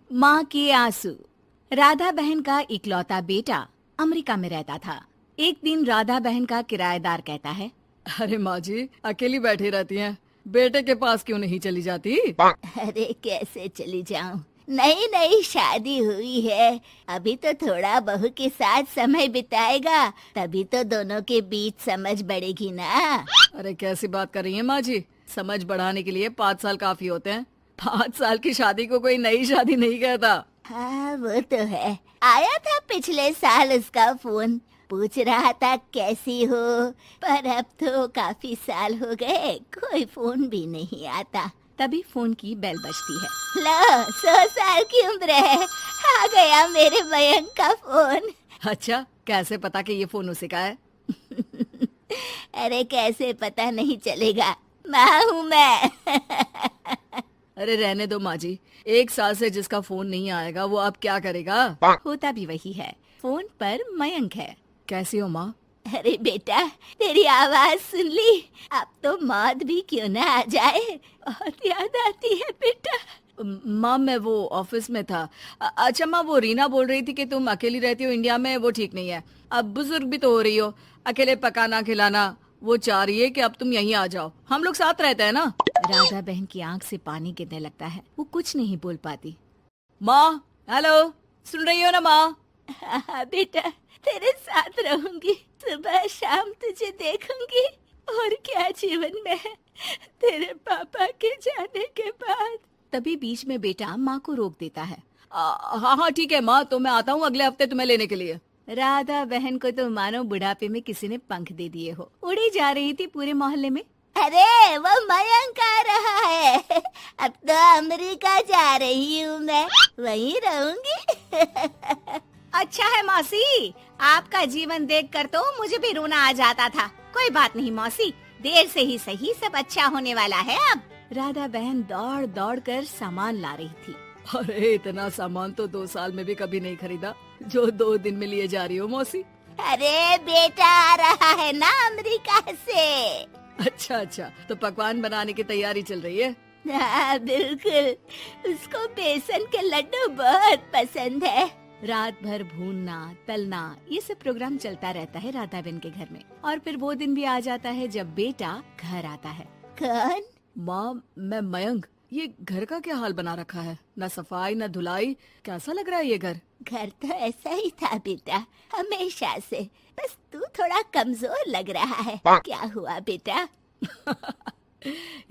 माँ के आंसू। राधा बहन का इकलौता बेटा अमेरिका में रहता था। एक दिन राधा बहन का किराएदार कहता है, अरे माँ जी अकेली बैठी रहती हैं, बेटे के पास क्यों नहीं चली जाती? अरे कैसे चली जाऊं, नई नई शादी हुई है। अभी तो थोड़ा बहू के साथ समय बिताएगा, तभी तो दोनों के बीच समझ बढ़ेगी ना। अरे कैसी बात कर रही हैं माँ जी, समझ बढ़ाने के लिए 5 साल काफी होते हैं। 5 साल की शादी को कोई नई शादी नहीं कहता। हाँ वो तो है। आया था पिछले साल उसका फोन, पूछ रहा था कैसी हो, पर अब तो काफी साल हो गए, कोई फोन भी नहीं आता। तभी फोन की बेल बजती है। लो 100 साल की उम्र है, आ गया मेरे मयंक का फोन। अच्छा, कैसे पता कि ये फोन उसी का है? अरे कैसे पता नहीं चलेगा, माँ हूँ मैं। अरे रहने दो माँ जी, 1 साल से जिसका फोन नहीं आएगा वो अब क्या करेगा? होता भी वही है। फोन पर मयंक है। कैसी हो माँ? अरे बेटा, तेरी आवाज सुन ली, अब तो मौत भी क्यों ना आ जाए, बहुत याद आती है बेटा। माँ मैं वो ऑफिस में था। अच्छा माँ, वो रीना बोल रही थी कि तुम अकेली रहती हो इंडिया में, वो ठीक नहीं है। अब बुजुर्ग भी तो हो रही हो, अकेले पकाना खिलाना, वो चाह रही है कि अब तुम यहीं आ जाओ, हम लोग साथ रहते हैं ना। राधा बहन की आंख से पानी गिरने लगता है। वो कुछ नहीं बोल पाती। माँ हेलो, सुन रही हो ना माँ? हाँ बेटा, तेरे साथ रहूंगी, सुबह शाम तुझे देखूंगी, और क्या जीवन में है तेरे पापा के जाने के बाद। तभी बीच में बेटा माँ को रोक देता है। हाँ हाँ ठीक है माँ, तो मैं आता हूँ अगले हफ्ते तुम्हें लेने के लिए। राधा बहन को तो मानो बुढ़ापे में किसी ने पंख दे दिए हो। उड़ी जा रही थी पूरे मोहल्ले में। अरे वो मयंक आ रहा है, अब तो अमेरिका जा रही हूँ मैं, वहीं रहूंगी। अच्छा है मौसी, आपका जीवन देखकर तो मुझे भी रोना आ जाता था। कोई बात नहीं मौसी, देर से ही सही सब अच्छा होने वाला है अब। राधा बहन दौड़ दौड़ कर सामान ला रही थी। अरे इतना सामान तो 2 साल में भी कभी नहीं खरीदा जो 2 दिन में लिए जा रही हो मौसी। अरे बेटा आ रहा है ना अमेरिका से। अच्छा अच्छा, तो पकवान बनाने की तैयारी चल रही है? हाँ बिल्कुल, उसको बेसन के लड्डू बहुत पसंद है। रात भर भूनना तलना ये सब प्रोग्राम चलता रहता है राधा बहन के घर में। और फिर वो दिन भी आ जाता है जब बेटा घर आता है। कौन? माँ मैं मयंक। ये घर का क्या हाल बना रखा है, न सफाई न धुलाई, कैसा लग रहा है ये घर? घर तो ऐसा ही था बेटा, हमेशा से, बस तू थोड़ा कमजोर लग रहा है। क्या हुआ बेटा?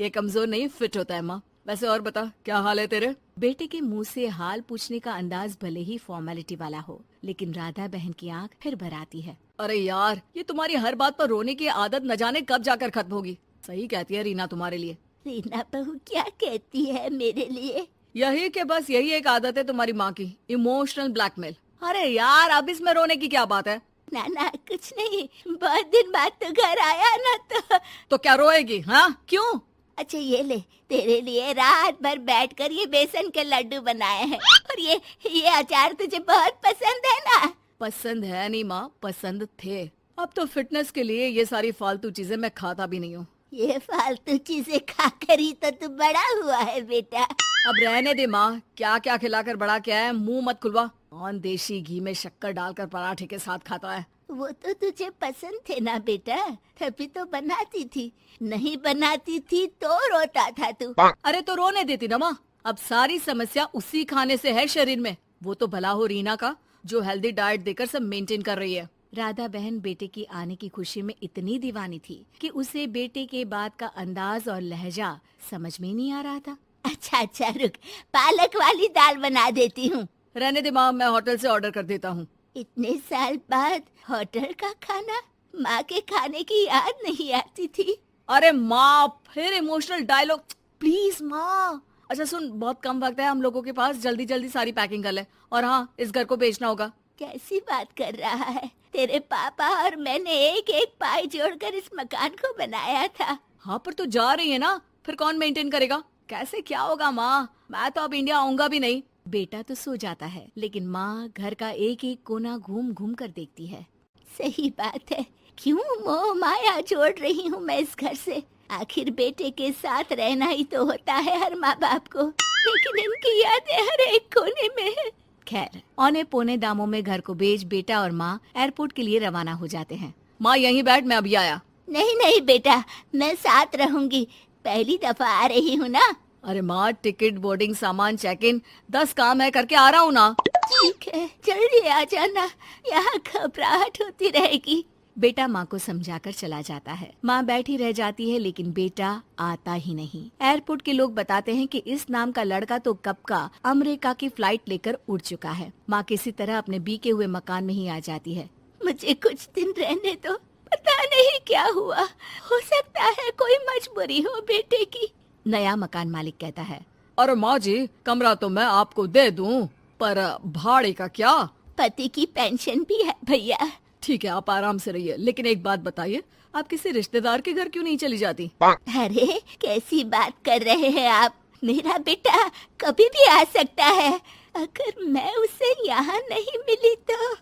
ये कमजोर नहीं, फिट होता है माँ। वैसे और बता, क्या हाल है तेरे? बेटे के मुंह से हाल पूछने का अंदाज भले ही फॉर्मेलिटी वाला हो, लेकिन राधा बहन की आंख फिर भर आती है। अरे यार, ये तुम्हारी हर बात पर रोने की आदत न जाने कब जाकर खत्म होगी। सही कहती है रीना तुम्हारे लिए। रीना बहू क्या कहती है मेरे लिए? यही के बस यही एक आदत है तुम्हारी माँ की, इमोशनल ब्लैकमेल। अरे यार, अब इसमें रोने की क्या बात है? ना ना कुछ नहीं, बहुत दिन बाद तो घर आया ना तो क्या रोएगी? हाँ क्यों? अच्छा ये ले, तेरे लिए रात भर बैठकर ये बेसन के लड्डू बनाए हैं, और ये अचार तुझे बहुत पसंद है ना? पसंद है नहीं माँ, पसंद थे। अब तो फिटनेस के लिए ये सारी फालतू चीजें मैं खाता भी नहीं हूँ। ये फालतू चीजें खाकर ही तो तू बड़ा हुआ है बेटा। अब रहने दे माँ, क्या क्या खिलाकर बड़ा किया है, मुंह मत खुलवा। कौन देशी घी में शक्कर डालकर पराठे के साथ खाता है? वो तो तुझे पसंद थे ना बेटा, तभी तो बनाती थी, नहीं बनाती थी तो रोता था तू। अरे तो रोने देती ना माँ, अब सारी समस्या उसी खाने से है शरीर में। वो तो भला हो रीना का, जो हेल्दी डाइट देकर सब मेंटेन कर रही है। राधा बहन बेटे की आने की खुशी में इतनी दीवानी थी कि उसे बेटे के बात का अंदाज और लहजा समझ में नहीं आ रहा था। अच्छा अच्छा रुक, पालक वाली दाल बना देती हूँ। रहने दे माँ, मैं होटल से ऑर्डर कर देता हूँ। इतने साल बाद होटल का खाना, माँ के खाने की याद नहीं आती थी। अरे माँ, फिर इमोशनल डायलॉग, प्लीज माँ। अच्छा सुन, बहुत कम वक्त है हम लोगों के पास, जल्दी जल्दी सारी पैकिंग कर ले। और हाँ, इस घर को बेचना होगा। कैसी बात कर रहा है? तेरे पापा और मैंने एक एक पाई जोड़कर इस मकान को बनाया था। हाँ पर तो जा रही है ना, फिर कौन मेंटेन करेगा? कैसे क्या होगा माँ, मैं तो अब इंडिया आऊंगा भी नहीं। बेटा तो सो जाता है, लेकिन माँ घर का एक एक कोना घूम घूम कर देखती है। सही बात है, क्यों मोह माया जोड़ रही हूँ मैं इस घर से? आखिर बेटे के साथ रहना ही तो होता है हर माँ बाप को। लेकिन इनकी यादें हर एक कोने में है। खैर, औने पौने दामों में घर को बेच बेटा और माँ एयरपोर्ट के लिए रवाना हो जाते हैं। माँ यहीं बैठ, मैं अभी आया। नहीं नहीं बेटा, मैं साथ रहूंगी, पहली दफा आ रही हूँ ना। अरे माँ, टिकट, बोर्डिंग, सामान, चेक इन, 10 काम है, करके आ रहा हूँ ना। ठीक है, जल्दी आ जाना, यहाँ घबराहट होती रहेगी। बेटा माँ को समझाकर चला जाता है। माँ बैठी रह जाती है लेकिन बेटा आता ही नहीं। एयरपोर्ट के लोग बताते हैं कि इस नाम का लड़का तो कब का अमेरिका की फ्लाइट लेकर उड़ चुका है। माँ किसी तरह अपने बीके हुए मकान में ही आ जाती है। मुझे कुछ दिन रहने दो, पता नहीं क्या हुआ, हो सकता है कोई मजबूरी हो बेटे की। नया मकान मालिक कहता है। अरे माँ जी, कमरा तो मैं आपको दे दूँ, पर भाड़े का क्या? पति की पेंशन भी है भैया। ठीक है, आप आराम से रहिए, लेकिन एक बात बताइए, आप किसी रिश्तेदार के घर क्यों नहीं चली जाती? अरे कैसी बात कर रहे हैं आप, मेरा बेटा कभी भी आ सकता है, अगर मैं उसे यहाँ नहीं मिली तो।